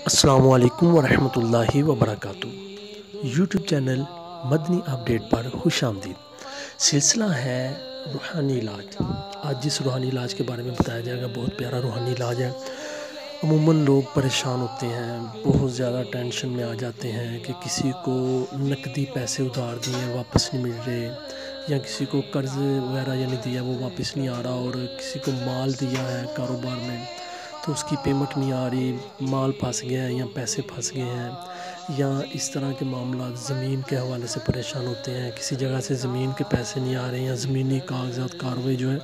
السلام علیکم ورحمۃ اللہ وبرکاتہ۔ یوٹیوب چینل مدنی اپڈیٹ پر خوش آمدید۔ سلسلہ ہے روحانی علاج۔ آج جس روحانی علاج کے بارے میں بتایا جائے گا بہت پیارا روحانی علاج ہے۔ عموماً لوگ پریشان ہوتے ہیں، بہت زیادہ ٹینشن میں آ جاتے ہیں کہ کسی کو نقدی پیسے ادھار دیے واپس نہیں مل رہے، یا کسی کو قرض وغیرہ یعنی دیا وہ واپس نہیں آ رہا، اور کسی کو مال دیا ہے کاروبار میں تو اس کی پیمنٹ نہیں آ رہی، مال پھنس گیا ہے یا پیسے پھنس گئے ہیں، یا اس طرح کے معاملات زمین کے حوالے سے پریشان ہوتے ہیں، کسی جگہ سے زمین کے پیسے نہیں آ رہے ہیں، یا زمینی کاغذات کارروائی جو ہے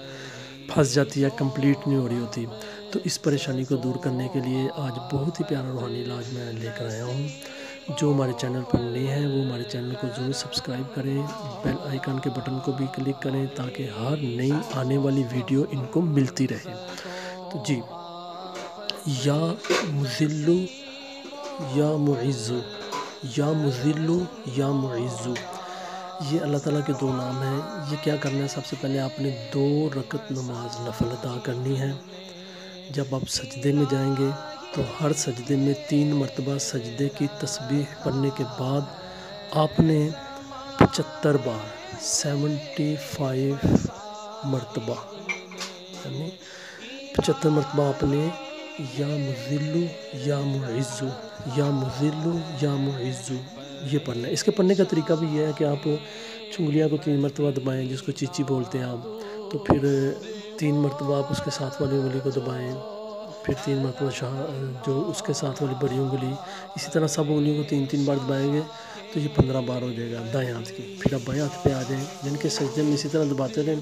پھنس جاتی ہے، کمپلیٹ نہیں ہو رہی ہوتی۔ تو اس پریشانی کو دور کرنے کے لیے آج بہت ہی پیارا روحانی علاج میں لے کر آیا ہوں۔ جو ہمارے چینل پر نئے ہیں وہ ہمارے چینل کو ضرور سبسکرائب کریں، بیل آئیکن کے بٹن کو بھی کلک کریں تاکہ ہر نئی آنے والی ویڈیو ان کو ملتی رہے۔ تو جی، یا مذلو یا معزو، یا مذلو یا معزو، یہ اللہ تعالیٰ کے دو نام ہیں۔ یہ کیا کرنا ہے؟ سب سے پہلے آپ نے 2 رکعت نماز نفل ادا کرنی ہے۔ جب آپ سجدے میں جائیں گے تو ہر سجدے میں 3 مرتبہ سجدے کی تسبیح پڑھنے کے بعد آپ نے 75 بار 75 مرتبہ یعنی 75 مرتبہ آپ نے یا مذلو یا معزو، یا مذلو یا معزو یہ پڑھنا ہے۔ اس کے پڑھنے کا طریقہ بھی یہ ہے کہ آپ چنگلیاں کو 3 مرتبہ دبائیں، جس کو چیچی بولتے ہیں آپ، تو پھر 3 مرتبہ آپ اس کے ساتھ والی انگلی کو دبائیں، پھر 3 مرتبہ جو اس کے ساتھ والی بڑی انگلی، اسی طرح سب انگلیوں کو 3 بار دبائیں گے تو یہ 15 بار ہو جائے گا دائیں ہاتھ کی۔ پھر آپ بائیں ہاتھ پہ آ جائیں، یعنی کہ سجدے میں اسی طرح دباتے رہیں،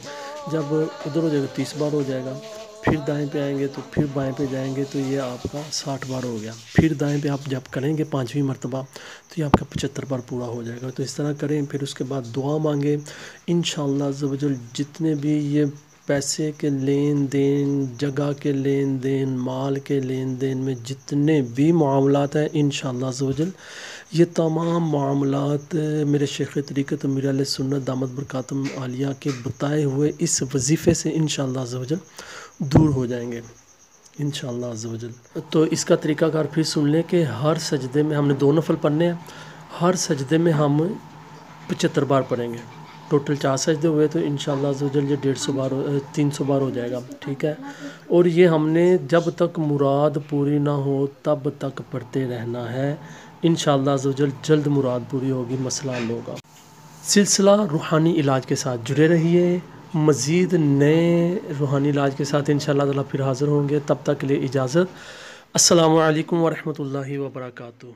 جب ادھر ہو جائے گا 30 بار ہو جائے گا، پھر دائیں پہ آئیں گے تو پھر بائیں پہ جائیں گے تو یہ آپ کا 60 بار ہو گیا، پھر دائیں پہ آپ جب کریں گے 5ویں مرتبہ تو یہ آپ کا 75 بار پورا ہو جائے گا۔ تو اس طرح کریں، پھر اس کے بعد دعا مانگیں انشاءاللہ عز و جل۔ جتنے بھی یہ پیسے کے لین دین، جگہ کے لین دین، مال کے لین دین میں جتنے بھی معاملات ہیں انشاءاللہ عز و جل یہ تمام معاملات میرے شیخ طریقت امیر علیہ سنت دامت برکاتہم علیہ کے بتائے ہوئے اس وظیفے سے انشاءاللہ عز و جل دور ہو جائیں گے انشاءاللہ عز و جل۔ تو اس کا طریقہ کار پھر سن لیں کہ ہر سجدے میں ہم نے 2 نفل پڑھنے ہیں، ہر سجدے میں ہم 75 بار پڑھیں گے۔ ٹوٹل 4 سجدے ہوئے تو انشاءاللہ عز و جل یہ 150 بار 300 بار ہو جائے گا، ٹھیک ہے۔ اور یہ ہم نے جب تک مراد پوری نہ ہو تب تک پڑھتے رہنا ہے، انشاءاللہ عز و جل جلد مراد پوری ہوگی، مسئلہ حل ہوگا۔ سلسلہ روحانی علاج کے ساتھ جڑے رہیے، مزید نئے روحانی علاج کے ساتھ انشاءاللہ تعالی پھر حاضر ہوں گے۔ تب تک کے لیے اجازت۔ السلام علیکم ورحمۃ اللہ وبرکاتہ۔